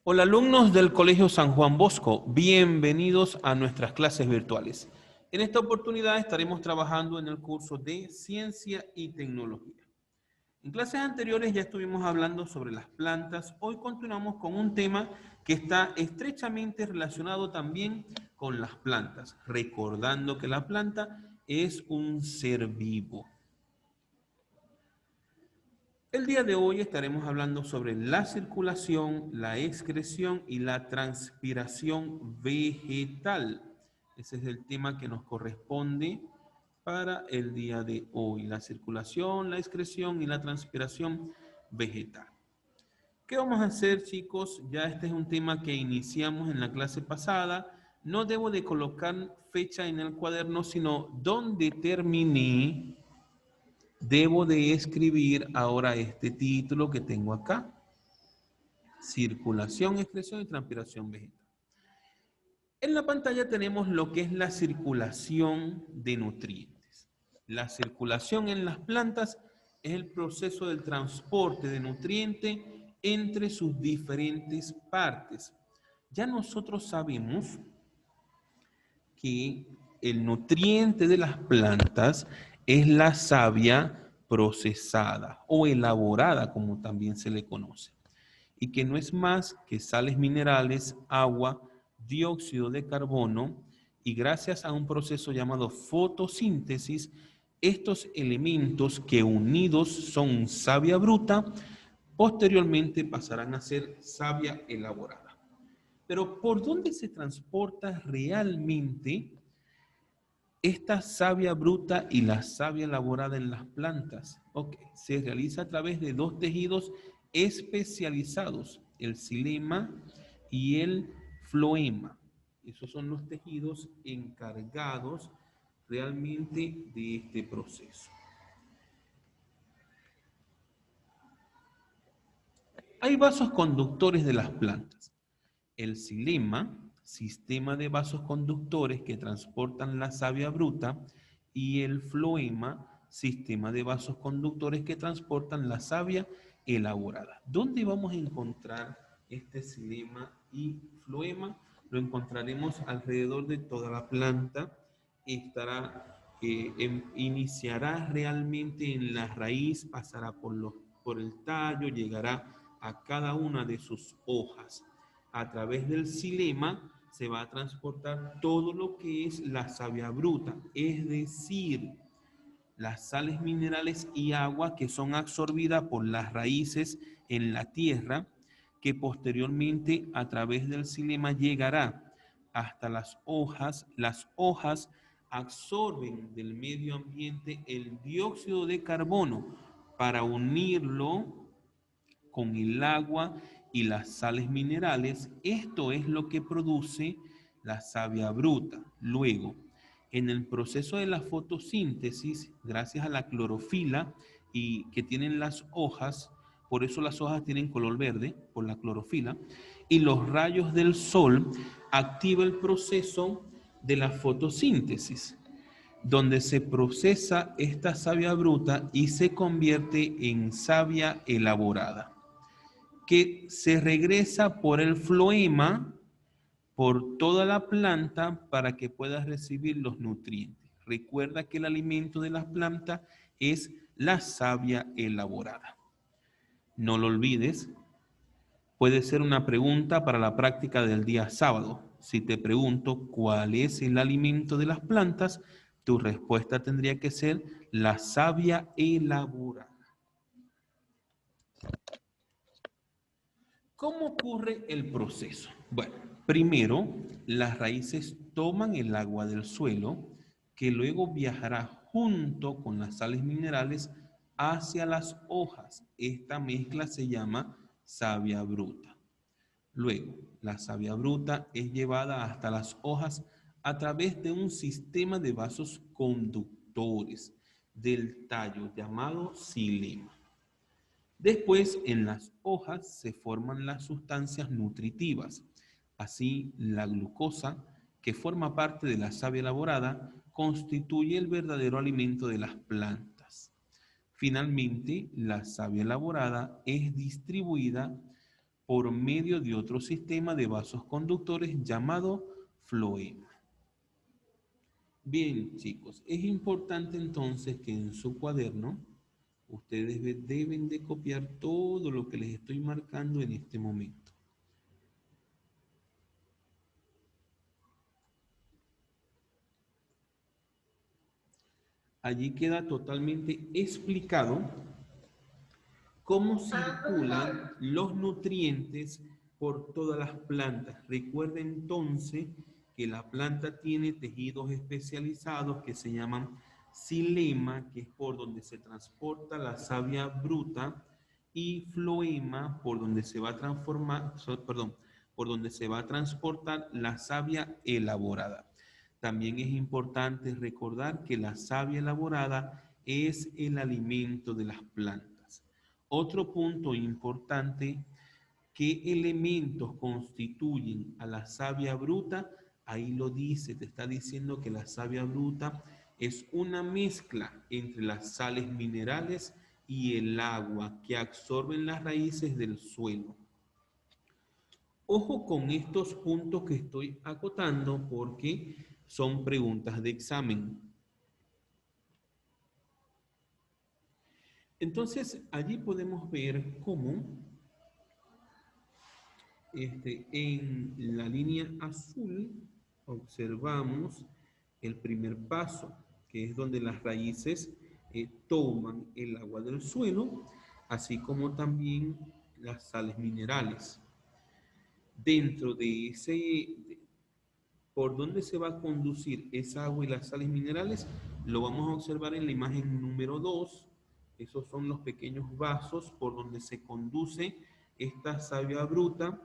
Hola alumnos del Colegio San Juan Bosco, bienvenidos a nuestras clases virtuales. En esta oportunidad estaremos trabajando en el curso de Ciencia y Tecnología. En clases anteriores ya estuvimos hablando sobre las plantas, hoy continuamos con un tema que está estrechamente relacionado también con las plantas, recordando que la planta es un ser vivo. El día de hoy estaremos hablando sobre la circulación, la excreción y la transpiración vegetal. Ese es el tema que nos corresponde para el día de hoy, la circulación, la excreción y la transpiración vegetal. ¿Qué vamos a hacer, chicos? Ya este es un tema que iniciamos en la clase pasada. No debo de colocar fecha en el cuaderno, sino donde terminé. Debo de escribir ahora este título que tengo acá. Circulación, excreción y transpiración vegetal. En la pantalla tenemos lo que es la circulación de nutrientes. La circulación en las plantas es el proceso del transporte de nutrientes entre sus diferentes partes. Ya nosotros sabemos que el nutriente de las plantas es la savia procesada o elaborada, como también se le conoce, y que no es más que sales minerales, agua, dióxido de carbono, y gracias a un proceso llamado fotosíntesis, estos elementos que unidos son savia bruta, posteriormente pasarán a ser savia elaborada. Pero ¿por dónde se transporta realmente esta savia bruta y la savia elaborada en las plantas? Okay. Se realiza a través de dos tejidos especializados, el xilema y el floema. Esos son los tejidos encargados realmente de este proceso. Hay vasos conductores de las plantas. El xilema, sistema de vasos conductores que transportan la savia bruta, y el floema, sistema de vasos conductores que transportan la savia elaborada. ¿Dónde vamos a encontrar este xilema y floema? Lo encontraremos alrededor de toda la planta. Iniciará realmente en la raíz, pasará por el tallo, llegará a cada una de sus hojas. A través del xilema se va a transportar todo lo que es la savia bruta, es decir, las sales minerales y agua que son absorbidas por las raíces en la tierra, que posteriormente a través del xilema llegará hasta las hojas. Las hojas absorben del medio ambiente el dióxido de carbono para unirlo con el agua y las sales minerales. Esto es lo que produce la savia bruta. Luego, en el proceso de la fotosíntesis, gracias a la clorofila y que tienen las hojas, por eso las hojas tienen color verde, por la clorofila, y los rayos del sol activa el proceso de la fotosíntesis, donde se procesa esta savia bruta y se convierte en savia elaborada, que se regresa por el floema, por toda la planta, para que pueda recibir los nutrientes. Recuerda que el alimento de las plantas es la savia elaborada. No lo olvides. Puede ser una pregunta para la práctica del día sábado. Si te pregunto cuál es el alimento de las plantas, tu respuesta tendría que ser la savia elaborada. ¿Cómo ocurre el proceso? Bueno, primero las raíces toman el agua del suelo, que luego viajará junto con las sales minerales hacia las hojas. Esta mezcla se llama savia bruta. Luego, la savia bruta es llevada hasta las hojas a través de un sistema de vasos conductores del tallo llamado xilema. Después, en las hojas se forman las sustancias nutritivas. Así, la glucosa, que forma parte de la savia elaborada, constituye el verdadero alimento de las plantas. Finalmente, la savia elaborada es distribuida por medio de otro sistema de vasos conductores llamado floema. Bien, chicos, es importante entonces que en su cuaderno ustedes deben de copiar todo lo que les estoy marcando en este momento. Allí queda totalmente explicado cómo circulan los nutrientes por todas las plantas. Recuerden entonces que la planta tiene tejidos especializados que se llaman xilema, que es por donde se transporta la savia bruta, y floema, por donde se va a por donde se va a transportar la savia elaborada. También es importante recordar que la savia elaborada es el alimento de las plantas. Otro punto importante, ¿qué elementos constituyen a la savia bruta? Ahí lo dice, te está diciendo que la savia bruta es una mezcla entre las sales minerales y el agua que absorben las raíces del suelo. Ojo con estos puntos que estoy acotando porque son preguntas de examen. Entonces, allí podemos ver cómo en la línea azul observamos el primer paso, que es donde las raíces toman el agua del suelo, así como también las sales minerales. Dentro de por dónde se va a conducir esa agua y las sales minerales, lo vamos a observar en la imagen número 2. Esos son los pequeños vasos por donde se conduce esta savia bruta.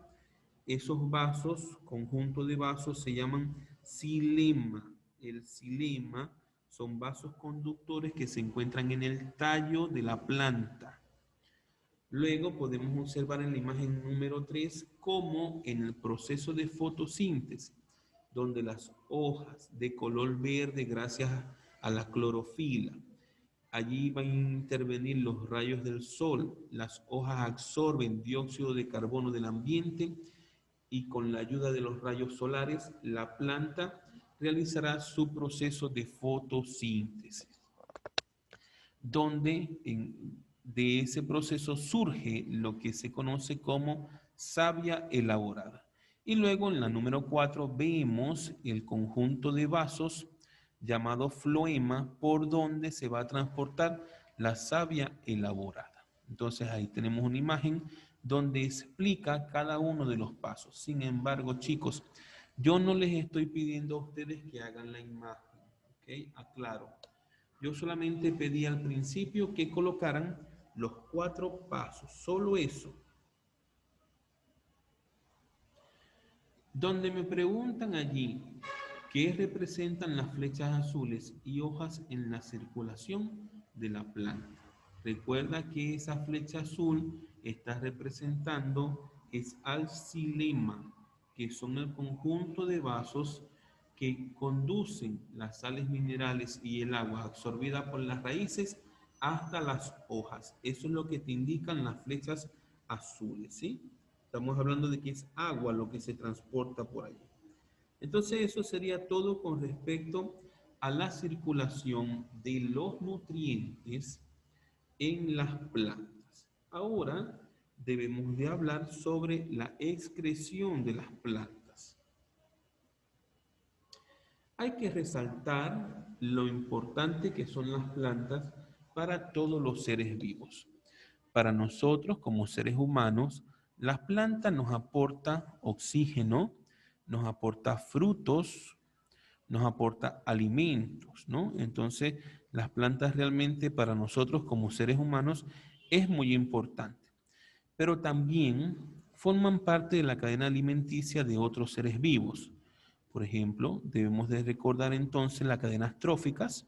Esos vasos, conjunto de vasos, se llaman xilema. El xilema son vasos conductores que se encuentran en el tallo de la planta. Luego podemos observar en la imagen número 3 cómo en el proceso de fotosíntesis, donde las hojas de color verde gracias a la clorofila, allí van a intervenir los rayos del sol, las hojas absorben dióxido de carbono del ambiente y con la ayuda de los rayos solares la planta realizará su proceso de fotosíntesis, donde de ese proceso surge lo que se conoce como savia elaborada. Y luego en la número 4 vemos el conjunto de vasos llamado floema por donde se va a transportar la savia elaborada. Entonces ahí tenemos una imagen donde explica cada uno de los pasos. Sin embargo, chicos, yo no les estoy pidiendo a ustedes que hagan la imagen, ¿ok? Aclaro. Yo solamente pedí al principio que colocaran los 4 pasos, solo eso. Donde me preguntan allí qué representan las flechas azules y hojas en la circulación de la planta. Recuerda que esa flecha azul está representando es al xilema, que son el conjunto de vasos que conducen las sales minerales y el agua absorbida por las raíces hasta las hojas. Eso es lo que te indican las flechas azules, ¿sí? Estamos hablando de que es agua lo que se transporta por allí. Entonces eso sería todo con respecto a la circulación de los nutrientes en las plantas. Ahora debemos de hablar sobre la excreción de las plantas. Hay que resaltar lo importante que son las plantas para todos los seres vivos. Para nosotros como seres humanos, las plantas nos aportan oxígeno, nos aporta frutos, nos aporta alimentos, ¿no? Entonces, las plantas realmente para nosotros como seres humanos es muy importante. Pero también forman parte de la cadena alimenticia de otros seres vivos. Por ejemplo, debemos de recordar entonces las cadenas tróficas,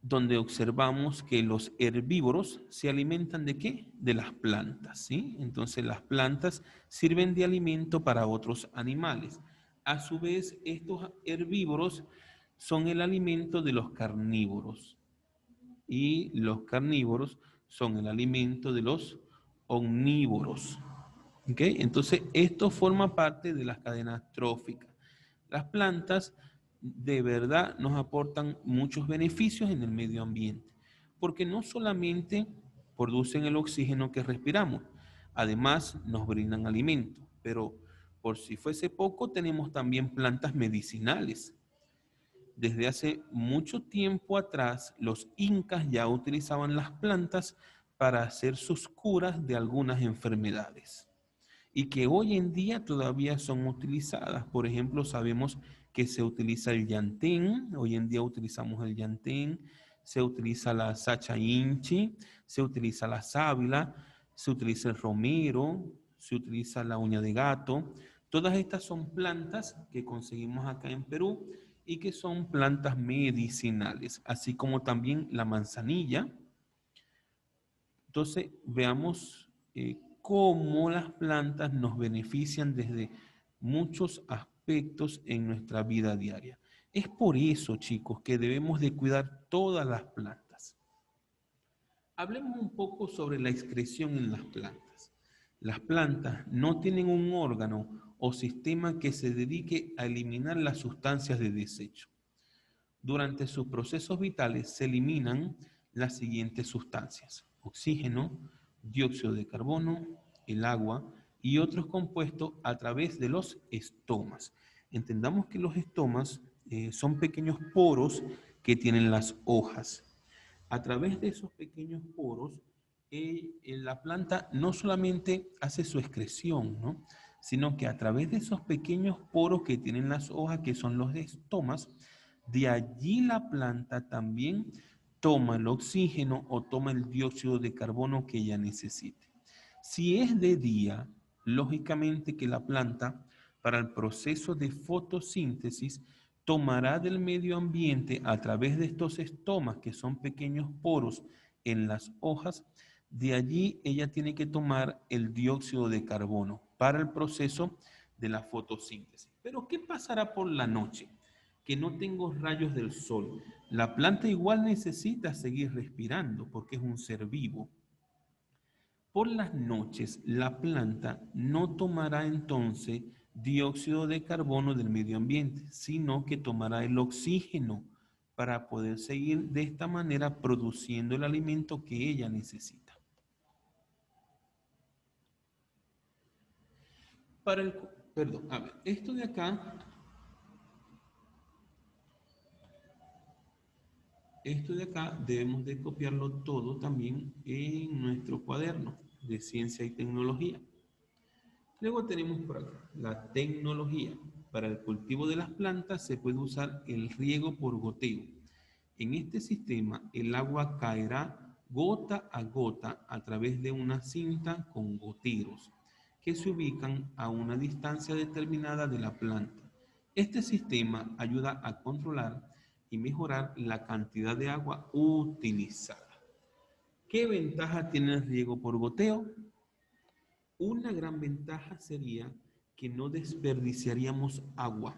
donde observamos que los herbívoros se alimentan ¿de qué? De las plantas, ¿sí? Entonces las plantas sirven de alimento para otros animales. A su vez, estos herbívoros son el alimento de los carnívoros y los carnívoros son el alimento de los omnívoros. ¿Ok? Entonces, esto forma parte de las cadenas tróficas. Las plantas de verdad nos aportan muchos beneficios en el medio ambiente, porque no solamente producen el oxígeno que respiramos, además nos brindan alimento, pero por si fuese poco, tenemos también plantas medicinales. Desde hace mucho tiempo atrás, los incas ya utilizaban las plantas para hacer sus curas de algunas enfermedades y que hoy en día todavía son utilizadas. Por ejemplo, sabemos que se utiliza el llantén, hoy en día utilizamos el llantén, se utiliza la sacha inchi, se utiliza la sábila, se utiliza el romero, se utiliza la uña de gato. Todas estas son plantas que conseguimos acá en Perú y que son plantas medicinales, así como también la manzanilla. Entonces, veamos cómo las plantas nos benefician desde muchos aspectos en nuestra vida diaria. Es por eso, chicos, que debemos de cuidar todas las plantas. Hablemos un poco sobre la excreción en las plantas. Las plantas no tienen un órgano o sistema que se dedique a eliminar las sustancias de desecho. Durante sus procesos vitales se eliminan las siguientes sustancias: oxígeno, dióxido de carbono, el agua y otros compuestos a través de los estomas. Entendamos que los estomas son pequeños poros que tienen las hojas. A través de esos pequeños poros, la planta no solamente hace su excreción, ¿no? Sino que a través de esos pequeños poros que tienen las hojas, que son los estomas, de allí la planta también toma el oxígeno o toma el dióxido de carbono que ella necesite. Si es de día, lógicamente que la planta, para el proceso de fotosíntesis, tomará del medio ambiente a través de estos estomas, que son pequeños poros en las hojas. De allí ella tiene que tomar el dióxido de carbono para el proceso de la fotosíntesis. Pero ¿qué pasará por la noche? Que no tengo rayos del sol. La planta igual necesita seguir respirando porque es un ser vivo. Por las noches, la planta no tomará entonces dióxido de carbono del medio ambiente, sino que tomará el oxígeno para poder seguir de esta manera produciendo el alimento que ella necesita. Para el, perdón, a ver, esto de acá debemos de copiarlo todo también en nuestro cuaderno de ciencia y tecnología. Luego tenemos por acá la tecnología. Para el cultivo de las plantas se puede usar el riego por goteo. En este sistema el agua caerá gota a través de una cinta con goteros que se ubican a una distancia determinada de la planta. Este sistema ayuda a controlar y mejorar la cantidad de agua utilizada. ¿Qué ventaja tiene el riego por goteo? Una gran ventaja sería que no desperdiciaríamos agua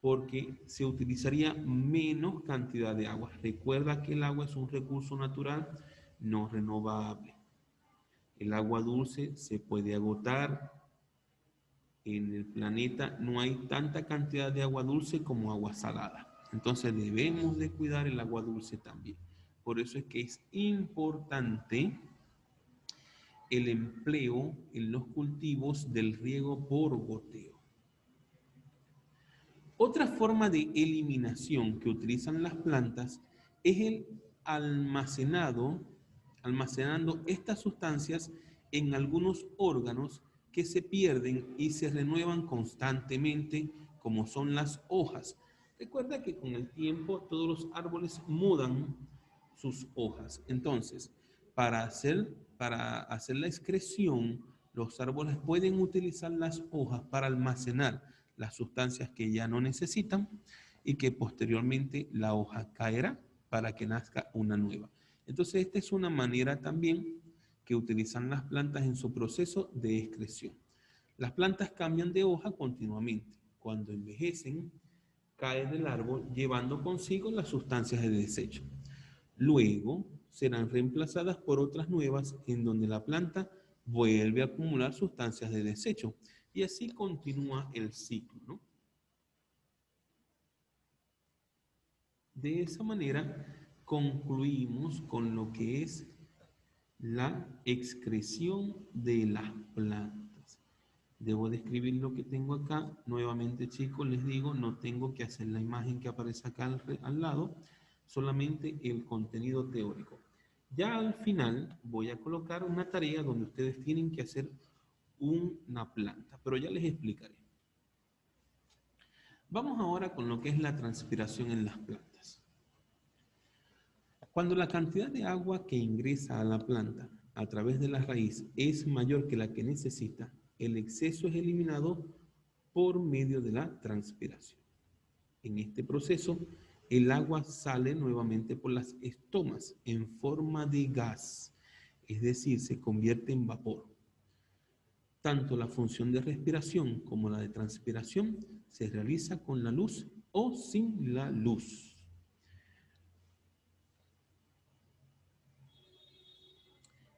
porque se utilizaría menos cantidad de agua. Recuerda que el agua es un recurso natural no renovable. El agua dulce se puede agotar. En el planeta no hay tanta cantidad de agua dulce como agua salada. Entonces debemos de cuidar el agua dulce también. Por eso es que es importante el empleo en los cultivos del riego por goteo. Otra forma de eliminación que utilizan las plantas es el almacenando estas sustancias en algunos órganos que se pierden y se renuevan constantemente, como son las hojas. Recuerda que con el tiempo todos los árboles mudan sus hojas. Entonces, para hacer la excreción, los árboles pueden utilizar las hojas para almacenar las sustancias que ya no necesitan y que posteriormente la hoja caerá para que nazca una nueva. Entonces, esta es una manera también que utilizan las plantas en su proceso de excreción. Las plantas cambian de hoja continuamente. Cuando envejecen, cae del árbol llevando consigo las sustancias de desecho. Luego, serán reemplazadas por otras nuevas en donde la planta vuelve a acumular sustancias de desecho. Y así continúa el ciclo, ¿no? De esa manera concluimos con lo que es la excreción de las plantas. Debo describir lo que tengo acá. Nuevamente, chicos, les digo, no tengo que hacer la imagen que aparece acá al lado, solamente el contenido teórico. Ya al final voy a colocar una tarea donde ustedes tienen que hacer una planta, pero ya les explicaré. Vamos ahora con lo que es la transpiración en las plantas. Cuando la cantidad de agua que ingresa a la planta a través de la raíz es mayor que la que necesita, el exceso es eliminado por medio de la transpiración. En este proceso, el agua sale nuevamente por las estomas en forma de gas, es decir, se convierte en vapor. Tanto la función de respiración como la de transpiración se realiza con la luz o sin la luz.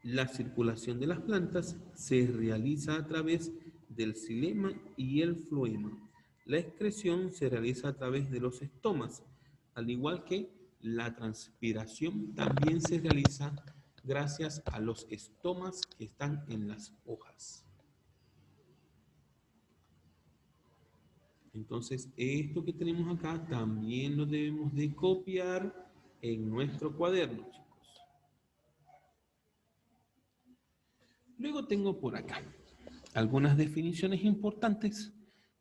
La circulación de las plantas se realiza a través del xilema y el floema. La excreción se realiza a través de los estomas, al igual que la transpiración también se realiza gracias a los estomas que están en las hojas. Entonces, esto que tenemos acá también lo debemos de copiar en nuestro cuaderno, chicos. Luego tengo por acá algunas definiciones importantes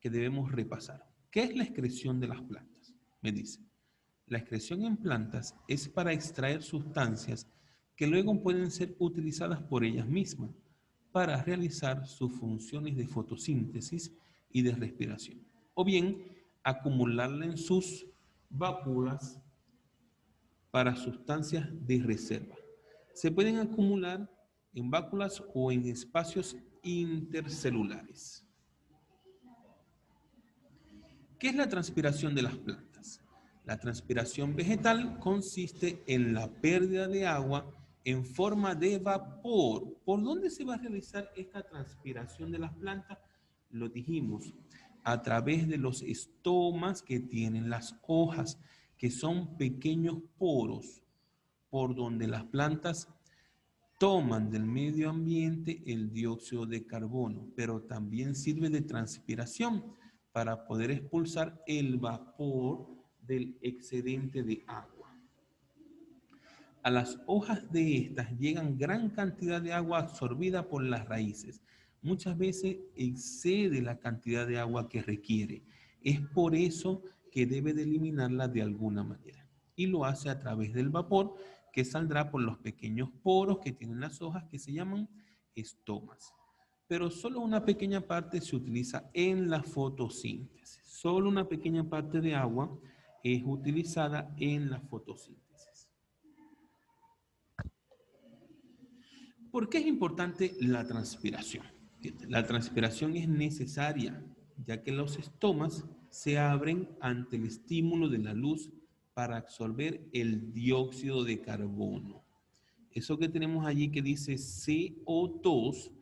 que debemos repasar. ¿Qué es la excreción de las plantas? Me dice, la excreción en plantas es para extraer sustancias que luego pueden ser utilizadas por ellas mismas para realizar sus funciones de fotosíntesis y de respiración, o bien acumularla en sus vácuolas para sustancias de reserva. Se pueden acumular en vácuolas o en espacios intercelulares. ¿Qué es la transpiración de las plantas? La transpiración vegetal consiste en la pérdida de agua en forma de vapor. ¿Por dónde se va a realizar esta transpiración de las plantas? Lo dijimos, a través de los estomas que tienen las hojas, que son pequeños poros por donde las plantas toman del medio ambiente el dióxido de carbono, pero también sirve de transpiración para poder expulsar el vapor del excedente de agua. A las hojas de estas llegan gran cantidad de agua absorbida por las raíces. Muchas veces excede la cantidad de agua que requiere. Es por eso que debe de eliminarla de alguna manera. Y lo hace a través del vapor que saldrá por los pequeños poros que tienen las hojas que se llaman estomas. Pero solo una pequeña parte se utiliza en la fotosíntesis. Solo una pequeña parte de agua es utilizada en la fotosíntesis. ¿Por qué es importante la transpiración? La transpiración es necesaria, ya que los estomas se abren ante el estímulo de la luz para absorber el dióxido de carbono. Eso que tenemos allí que dice CO2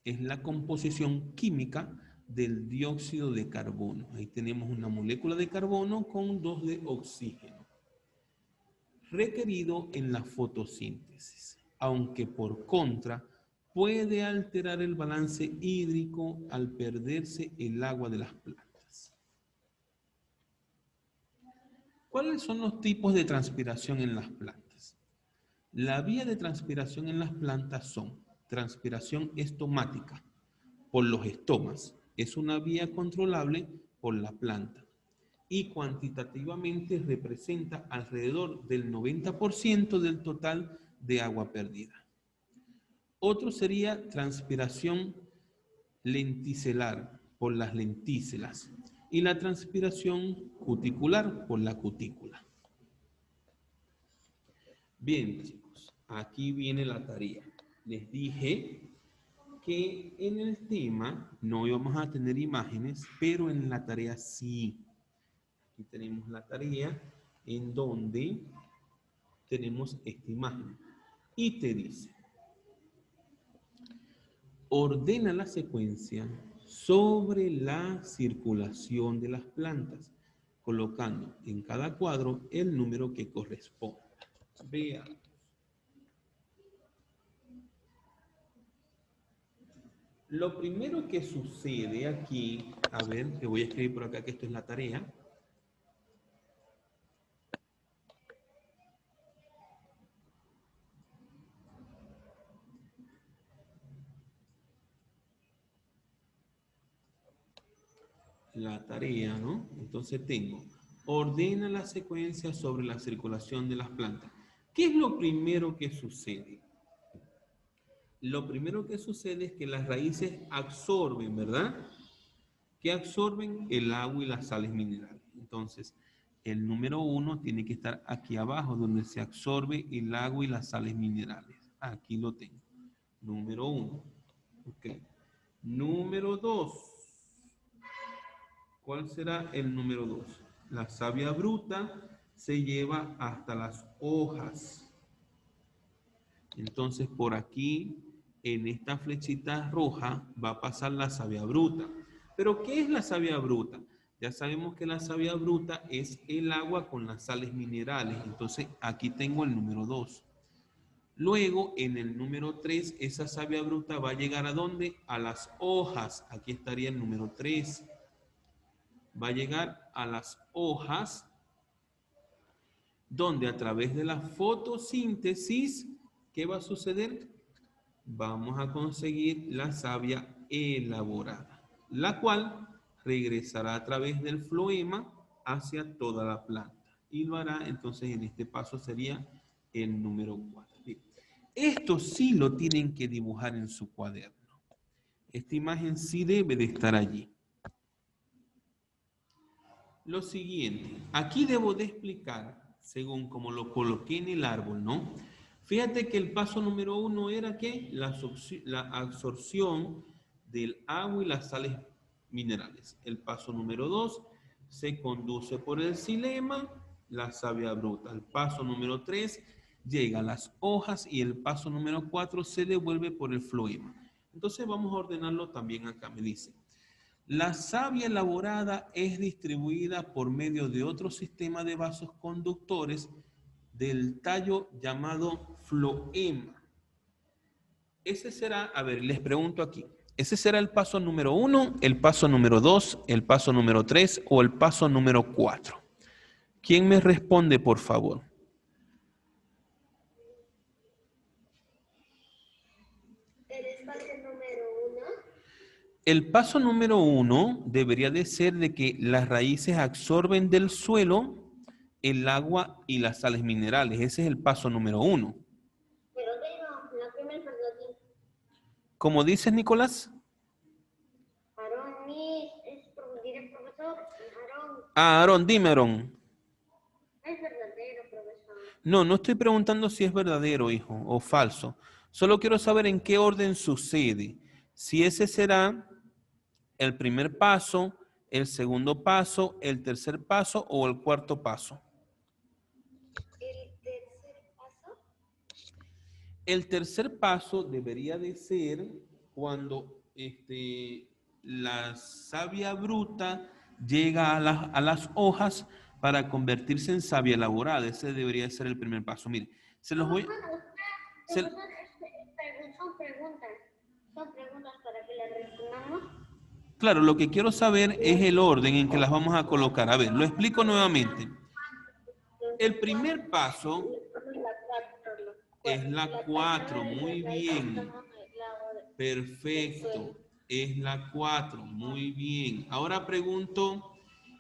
es la composición química del dióxido de carbono. Ahí tenemos una molécula de carbono con 2 de oxígeno, requerido en la fotosíntesis, aunque por contra puede alterar el balance hídrico al perderse el agua de las plantas. ¿Cuáles son los tipos de transpiración en las plantas? La vía de transpiración en las plantas son transpiración estomática por los estomas, es una vía controlable por la planta y cuantitativamente representa alrededor del 90% del total de agua perdida. Otro sería transpiración lenticelar por las lentícelas y la transpiración cuticular por la cutícula. Bien, chicos, aquí viene la tarea. Les dije que en el tema no íbamos a tener imágenes, pero en la tarea sí. Aquí tenemos la tarea en donde tenemos esta imagen. Y te dice, ordena la secuencia sobre la circulación de las plantas, colocando en cada cuadro el número que corresponda. Veamos. Lo primero que sucede aquí, a ver, que voy a escribir por acá que esto es la tarea. La tarea, ¿no? Entonces tengo, ordena la secuencia sobre la circulación de las plantas. ¿Qué es lo primero que sucede? Lo primero que sucede es que las raíces absorben, ¿verdad? Que absorben el agua y las sales minerales. Entonces, el número 1 tiene que estar aquí abajo, donde se absorbe el agua y las sales minerales. Aquí lo tengo. Número 1. Ok. Número 2. ¿Cuál será el número 2? La savia bruta se lleva hasta las hojas. Entonces, por aquí, en esta flechita roja, va a pasar la savia bruta. ¿Pero qué es la savia bruta? Ya sabemos que la savia bruta es el agua con las sales minerales. Entonces, aquí tengo el número 2. Luego, en el número 3, esa savia bruta va a llegar ¿a dónde? A las hojas. Aquí estaría el número 3. Va a llegar a las hojas, donde a través de la fotosíntesis, ¿qué va a suceder? Vamos a conseguir la savia elaborada, la cual regresará a través del floema hacia toda la planta. Y lo hará, entonces, en este paso sería el número 4. Bien. Esto sí lo tienen que dibujar en su cuaderno. Esta imagen sí debe de estar allí. Lo siguiente, aquí debo de explicar, según como lo coloqué en el árbol, ¿no? Fíjate que el paso número 1 era que la absorción del agua y las sales minerales. El paso número 2 se conduce por el xilema, la savia bruta. El paso número 3 llega a las hojas y el paso número 4 se devuelve por el floema. Entonces vamos a ordenarlo también acá, me dice. La savia elaborada es distribuida por medio de otro sistema de vasos conductores del tallo llamado floema. Ese será, a ver, les pregunto aquí, ¿ese será el paso número 1, el paso número 2, el paso número 3 o el paso número 4? ¿Quién me responde, por favor? El paso número 1 debería de ser de que las raíces absorben del suelo el agua y las sales minerales. Ese es el paso número 1. Pero la primera verdadera. ¿Cómo dices, Nicolás? Aarón, diré profesor. Aarón. Aarón, dime, Aarón. Es verdadero, profesor. No, no estoy preguntando si es verdadero, hijo, o falso. Solo quiero saber en qué orden sucede. Si ese será el primer paso, el segundo paso, el tercer paso o el cuarto paso. ¿El tercer paso? El tercer paso debería de ser cuando la savia bruta llega a las hojas para convertirse en savia elaborada. Ese debería ser el primer paso. Mire, se los voy... Son preguntas. Son preguntas para que las respondamos. Claro, lo que quiero saber es el orden en que las vamos a colocar. A ver, lo explico nuevamente. El primer paso es la 4, muy bien. Perfecto, es la 4, muy bien. Ahora pregunto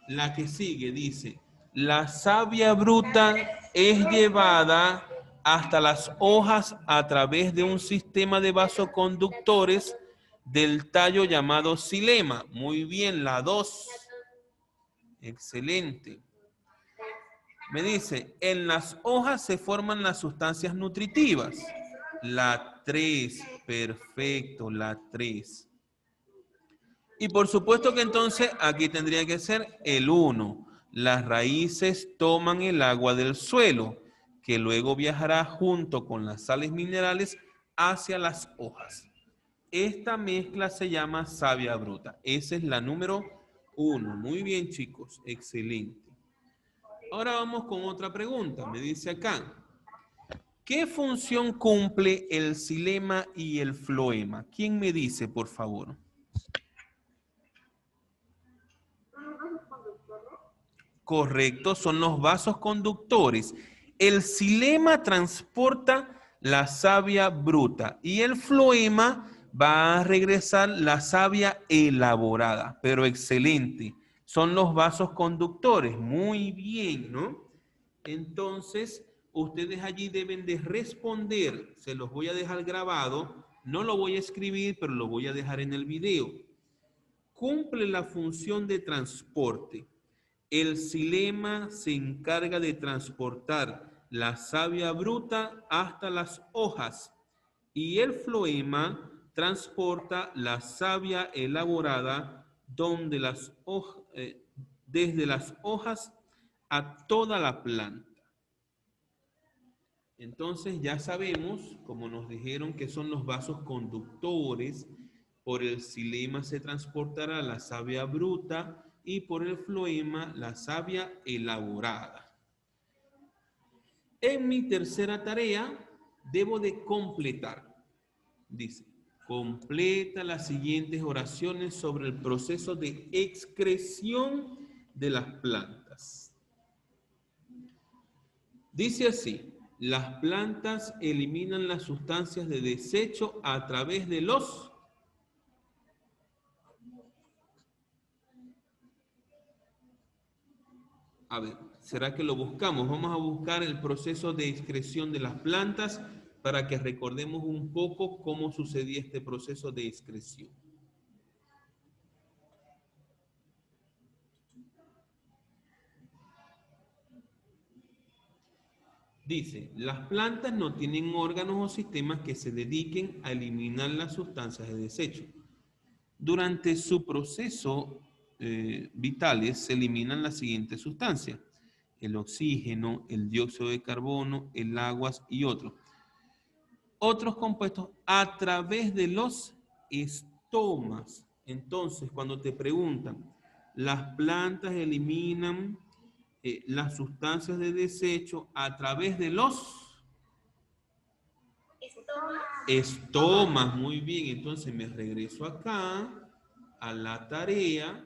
la que sigue, dice, la savia bruta es llevada hasta las hojas a través de un sistema de vasoconductores del tallo llamado xilema. Muy bien, la 2. Excelente. Me dice, en las hojas se forman las sustancias nutritivas. La 3, perfecto, la 3. Y por supuesto que entonces aquí tendría que ser el 1. Las raíces toman el agua del suelo, que luego viajará junto con las sales minerales hacia las hojas. Esta mezcla se llama savia bruta. Esa es la número 1. Muy bien, chicos. Excelente. Ahora vamos con otra pregunta. Me dice acá, ¿qué función cumple el xilema y el floema? ¿Quién me dice, por favor? Correcto, son los vasos conductores. El xilema transporta la savia bruta y el floema va a regresar la savia elaborada. Pero excelente, son los vasos conductores. Muy bien, ¿no? Entonces, ustedes allí deben de responder. Se los voy a dejar grabado. No lo voy a escribir, pero lo voy a dejar en el video. Cumple la función de transporte. El xilema se encarga de transportar la savia bruta hasta las hojas y el floema transporta la savia elaborada desde las hojas a toda la planta. Entonces ya sabemos, como nos dijeron, que son los vasos conductores. Por el xilema se transportará la savia bruta y por el floema la savia elaborada. En mi tercera tarea debo de completar. Dice, completa las siguientes oraciones sobre el proceso de excreción de las plantas. Dice así, las plantas eliminan las sustancias de desecho a través de los... A ver, ¿será que lo buscamos? Vamos a buscar el proceso de excreción de las plantas para que recordemos un poco cómo sucedía este proceso de excreción. Dice, las plantas no tienen órganos o sistemas que se dediquen a eliminar las sustancias de desecho. Durante su proceso vitales se eliminan las siguientes sustancias: el oxígeno, el dióxido de carbono, el agua y otros compuestos a través de los estomas. Entonces, cuando te preguntan, las plantas eliminan las sustancias de desecho a través de los estomas. Muy bien, entonces me regreso acá a la tarea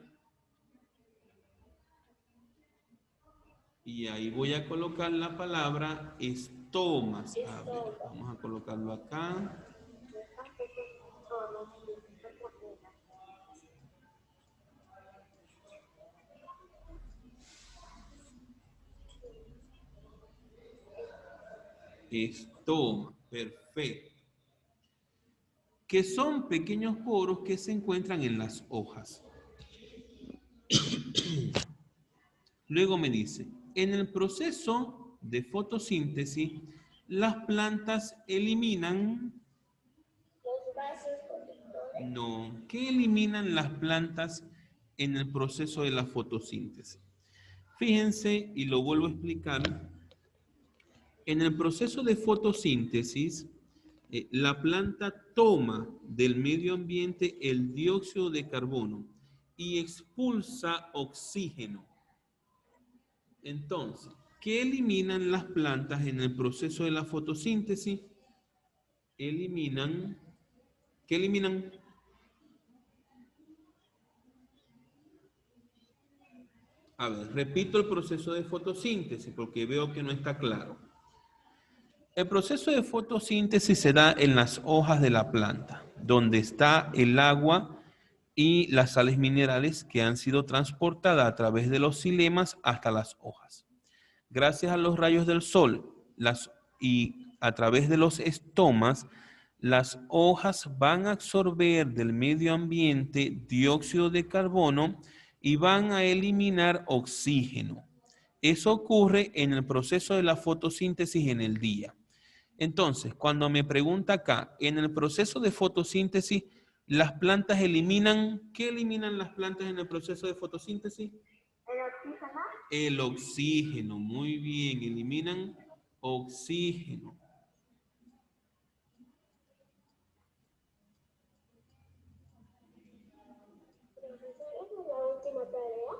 y ahí voy a colocar la palabra estomas. A ver, vamos a colocarlo acá. Estoma, perfecto. Que son pequeños poros que se encuentran en las hojas. Luego me dice, en el proceso de fotosíntesis, las plantas eliminan... Los vasos conductores. No, ¿qué eliminan las plantas en el proceso de la fotosíntesis? Fíjense, y lo vuelvo a explicar, en el proceso de fotosíntesis, la planta toma del medio ambiente el dióxido de carbono y expulsa oxígeno. Entonces, ¿qué eliminan las plantas en el proceso de la fotosíntesis? ¿Qué eliminan? A ver, repito el proceso de fotosíntesis porque veo que no está claro. El proceso de fotosíntesis se da en las hojas de la planta, donde está el agua y las sales minerales que han sido transportadas a través de los xilemas hasta las hojas. Gracias a los rayos del sol y a través de los estomas, las hojas van a absorber del medio ambiente dióxido de carbono y van a eliminar oxígeno. Eso ocurre en el proceso de la fotosíntesis en el día. Entonces, cuando me pregunta acá, en el proceso de fotosíntesis, las plantas eliminan... ¿Qué eliminan las plantas en el proceso de fotosíntesis? ¿El oxígeno? El oxígeno, muy bien, eliminan oxígeno. Profesor, ¿esa es la última tarea?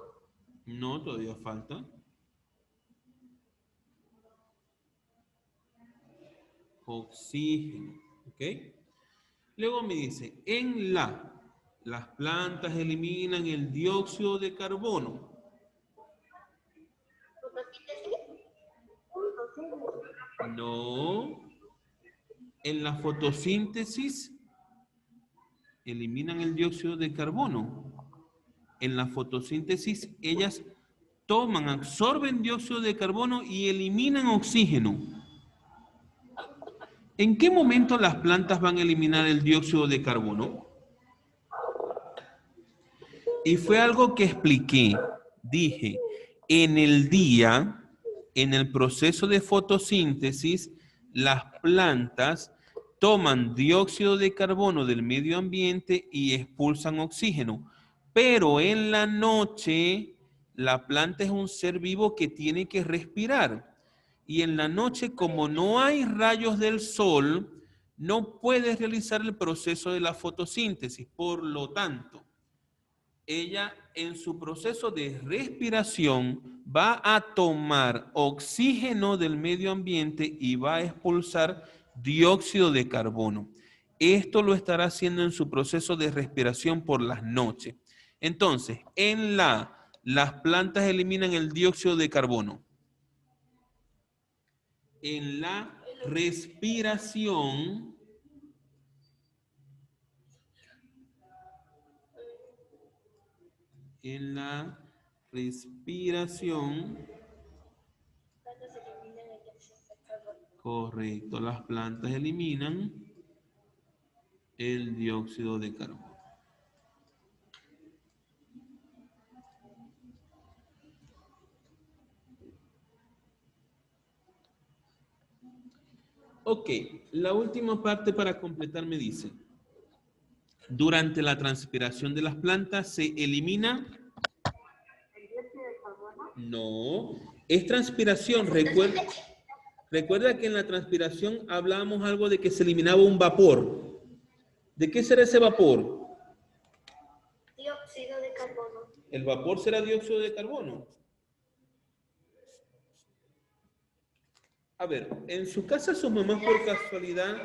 No, todavía falta. Oxígeno. ¿Ok? Luego me dice, las plantas eliminan el dióxido de carbono. No. En la fotosíntesis eliminan el dióxido de carbono. En la fotosíntesis ellas toman, absorben dióxido de carbono y eliminan oxígeno. ¿En qué momento las plantas van a eliminar el dióxido de carbono? Y fue algo que expliqué. Dije, en el día, en el proceso de fotosíntesis, las plantas toman dióxido de carbono del medio ambiente y expulsan oxígeno. Pero en la noche, la planta es un ser vivo que tiene que respirar. Y en la noche, como no hay rayos del sol, no puede realizar el proceso de la fotosíntesis. Por lo tanto, ella en su proceso de respiración va a tomar oxígeno del medio ambiente y va a expulsar dióxido de carbono. Esto lo estará haciendo en su proceso de respiración por las noches. Entonces, las plantas eliminan el dióxido de carbono. En la respiración, correcto, las plantas eliminan el dióxido de carbono. Ok, la última parte para completar me dice, durante la transpiración de las plantas se elimina... ¿El dióxido de carbono? No, es transpiración, recuerda que en la transpiración hablábamos algo de que se eliminaba un vapor. ¿De qué será ese vapor? Dióxido de carbono. ¿El vapor será dióxido de carbono? A ver, en su casa su mamá por casualidad...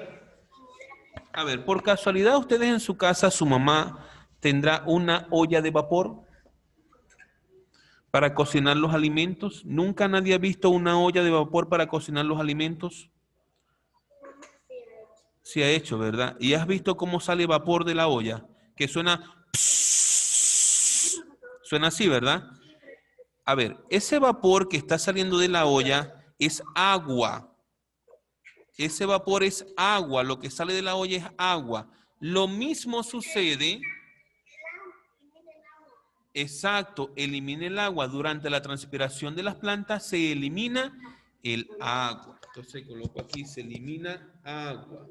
A ver, por casualidad ustedes en su casa su mamá tendrá una olla de vapor para cocinar los alimentos. ¿Nunca nadie ha visto una olla de vapor para cocinar los alimentos? Sí ha hecho, ¿verdad? ¿Y has visto cómo sale vapor de la olla? Que suena... Suena así, ¿verdad? A ver, ese vapor que está saliendo de la olla es agua. Ese vapor es agua, lo que sale de la olla es agua. Lo mismo sucede... Exacto, elimina el agua. Durante la transpiración de las plantas se elimina el agua. Entonces coloco aquí, se elimina agua.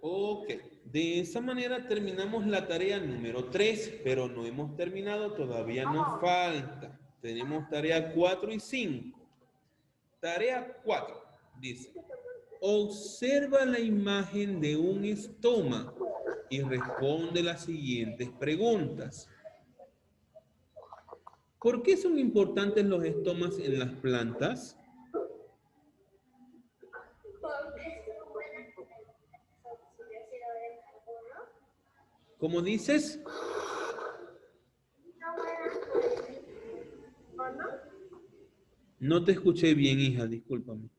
Ok, de esa manera terminamos la tarea número 3, pero no hemos terminado, todavía nos falta. Tenemos tarea 4 y 5. Tarea 4, dice, observa la imagen de un estoma y responde las siguientes preguntas. ¿Por qué son importantes los estomas en las plantas? ¿Cómo dices? No te escuché bien, hija, discúlpame.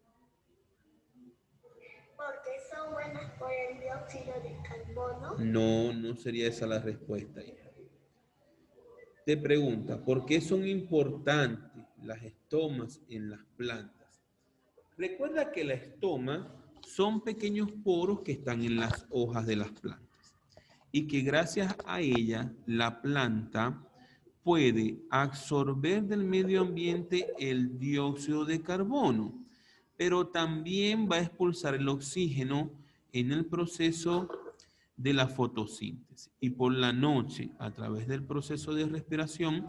Porque son buenas por el dióxido de carbono. No, no sería esa la respuesta, hija. Te pregunta, ¿por qué son importantes las estomas en las plantas? Recuerda que la estoma son pequeños poros que están en las hojas de las plantas y que gracias a ella la planta puede absorber del medio ambiente el dióxido de carbono. pero también va a expulsar el oxígeno en el proceso de la fotosíntesis. Y por la noche, a través del proceso de respiración,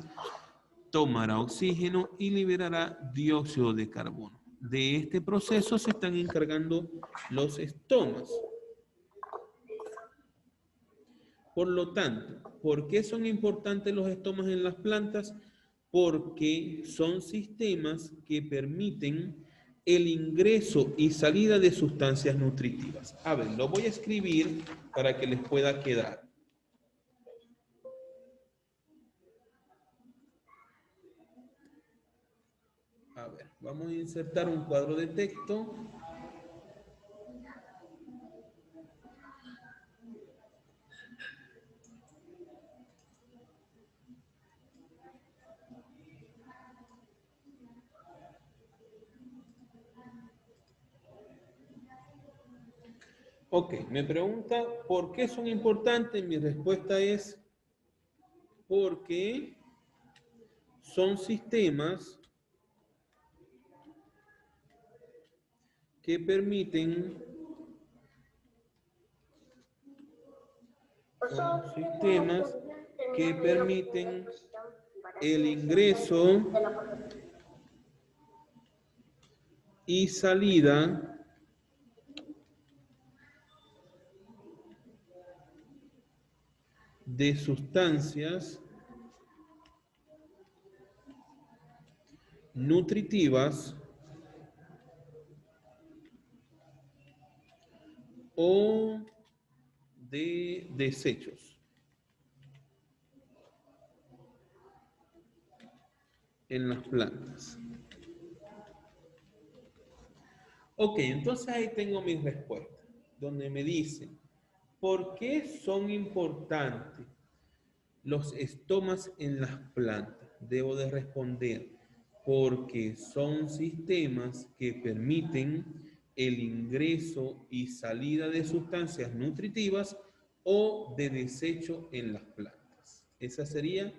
tomará oxígeno y liberará dióxido de carbono. De este proceso se están encargando los estomas. Por lo tanto, ¿por qué son importantes los estomas en las plantas? Porque son sistemas que permiten el ingreso y salida de sustancias nutritivas. A ver, lo voy a escribir para que les pueda quedar. A ver, vamos a insertar un cuadro de texto. Ok, me pregunta ¿por qué son importantes? Mi respuesta es porque son sistemas que permiten el ingreso y salida de sustancias nutritivas o de desechos en las plantas. Ok, entonces ahí tengo mi respuesta, donde me dice, ¿por qué son importantes los estomas en las plantas? Debo de responder, porque son sistemas que permiten el ingreso y salida de sustancias nutritivas o de desecho en las plantas. Esa sería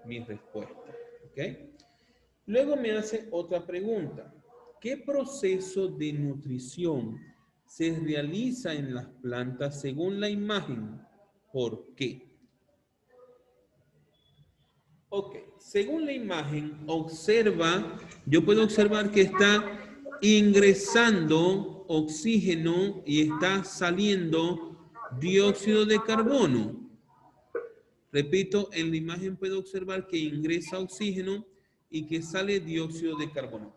mi respuesta. ¿Ok? Luego me hace otra pregunta. ¿Qué proceso de nutrición se realiza en las plantas según la imagen? ¿Por qué? Ok, según la imagen, yo puedo observar que está ingresando oxígeno y está saliendo dióxido de carbono. Repito, en la imagen puedo observar que ingresa oxígeno y que sale dióxido de carbono.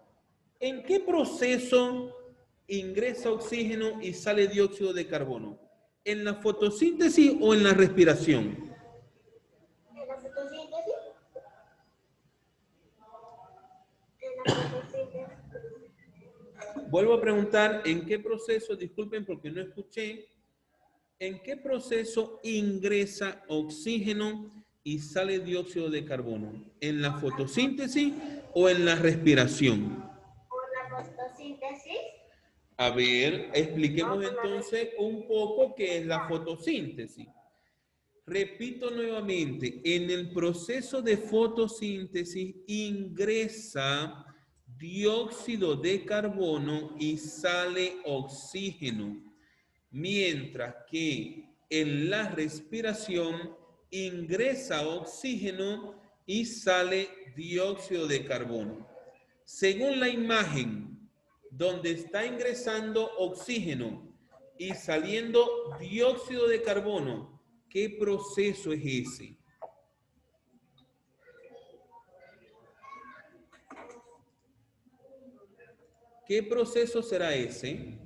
¿En qué proceso ingresa oxígeno y sale dióxido de carbono? ¿En la fotosíntesis o en la respiración? En la fotosíntesis. En la fotosíntesis. Vuelvo a preguntar, ¿en qué proceso, disculpen porque no escuché, en qué proceso ingresa oxígeno y sale dióxido de carbono? ¿En la fotosíntesis o en la respiración? Por la fotosíntesis. A ver, expliquemos entonces un poco qué es la fotosíntesis. Repito nuevamente, en el proceso de fotosíntesis ingresa dióxido de carbono y sale oxígeno, mientras que en la respiración ingresa oxígeno y sale dióxido de carbono. Según la imagen, donde está ingresando oxígeno y saliendo dióxido de carbono, ¿qué proceso es ese? ¿Qué proceso será ese? ¿De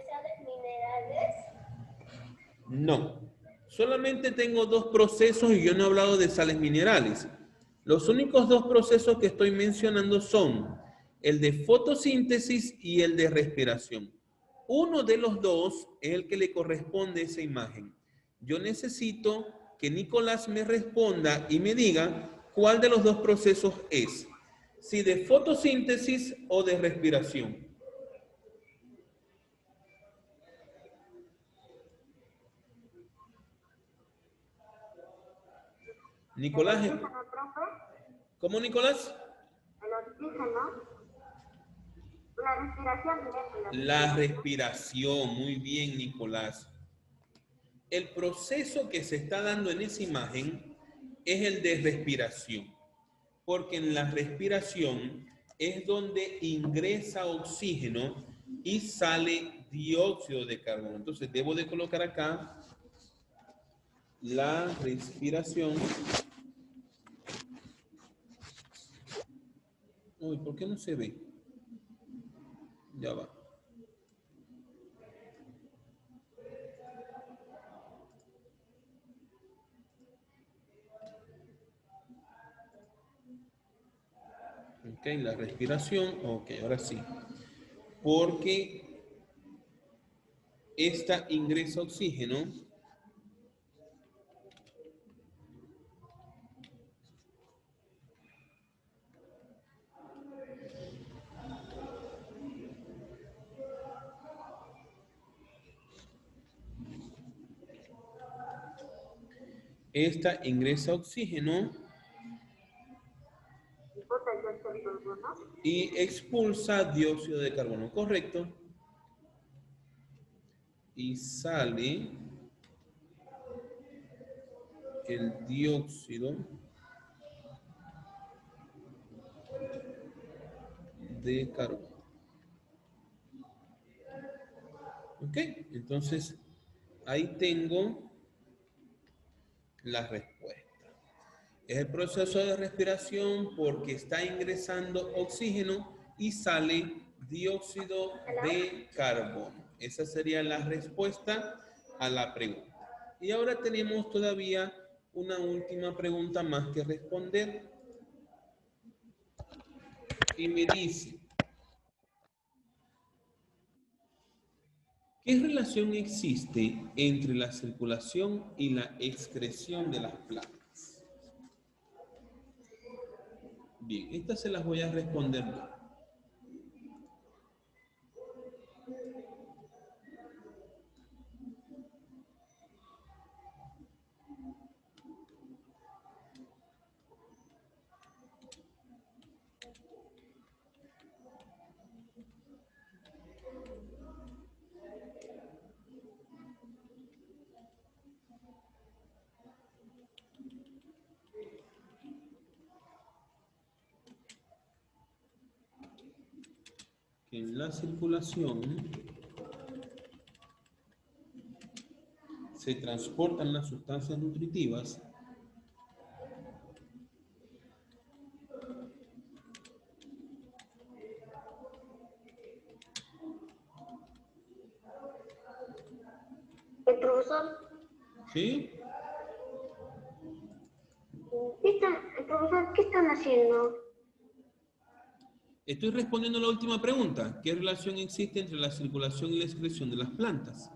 sales minerales? No. Solamente tengo dos procesos y yo no he hablado de sales minerales. Los únicos dos procesos que estoy mencionando son el de fotosíntesis y el de respiración. Uno de los dos es el que le corresponde a esa imagen. Yo necesito que Nicolás me responda y me diga cuál de los dos procesos es. Si de fotosíntesis o de respiración. Nicolás, El oxígeno, profe. ¿cómo Nicolás? El oxígeno. La respiración, Nicolás. La respiración, muy bien, Nicolás. El proceso que se está dando en esa imagen es el de respiración, porque en la respiración es donde ingresa oxígeno y sale dióxido de carbono. Entonces debo de colocar acá la respiración. Uy, ¿por qué no se ve? Ya va. Ok, la respiración. Ok, ahora sí. Porque esta ingresa oxígeno. Esta ingresa oxígeno y expulsa dióxido de carbono, correcto. Y sale el dióxido de carbono. Ok, entonces ahí tengo la respuesta. Es el proceso de respiración porque está ingresando oxígeno y sale dióxido de carbono. Esa sería la respuesta a la pregunta. Y ahora tenemos todavía una última pregunta más que responder. Y me dice, ¿qué relación existe entre la circulación y la excreción de las plantas? Bien, estas se las voy a responder yo. Que en la circulación se transportan las sustancias nutritivas El profesor, ¿sí? el profesor, ¿qué están haciendo? Estoy respondiendo a la última pregunta. ¿Qué relación existe entre la circulación y la excreción de las plantas?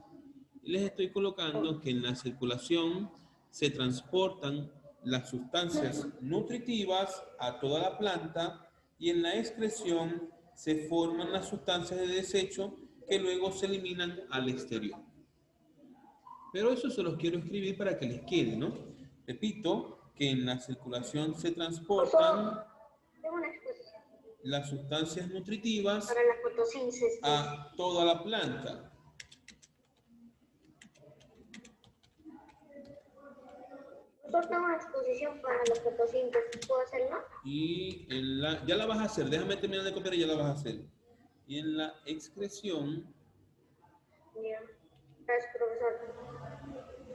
Y les estoy colocando que en la circulación se transportan las sustancias nutritivas a toda la planta y en la excreción se forman las sustancias de desecho que luego se eliminan al exterior. Pero eso se los quiero escribir para que les quede, ¿no? Repito que en la circulación se transportan Tengo una exposición las sustancias nutritivas para la fotosíntesis. a toda la planta. Profesor, tengo una exposición para la fotosíntesis, ¿puedo hacerla? Y en la, ya la vas a hacer, déjame terminar de copiar y ya la vas a hacer. Y en la excreción Bien. Gracias, profesor.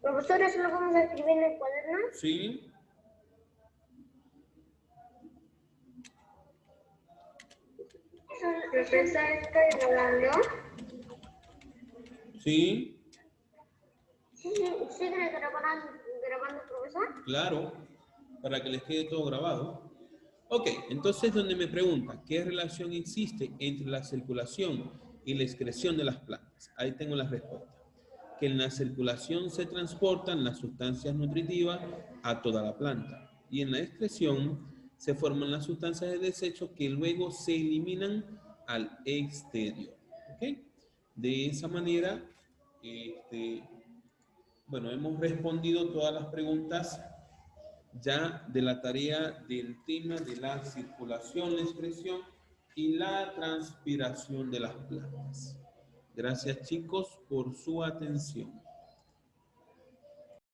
Profesor, ¿eso lo vamos a escribir en el cuaderno? sí, Profesor, estoy grabando. sí, Sí, sigue grabando, profesor. claro, para que les quede todo grabado. Ok, entonces donde me pregunta, ¿qué relación existe entre la circulación y la excreción de las plantas? Ahí tengo la respuesta. Que en la circulación se transportan las sustancias nutritivas a toda la planta y en la excreción se forman las sustancias de desecho que luego se eliminan al exterior. ¿Ok? De esa manera, bueno, hemos respondido todas las preguntas ya de la tarea del tema de la circulación, la excreción y la transpiración de las plantas. Gracias, chicos, por su atención.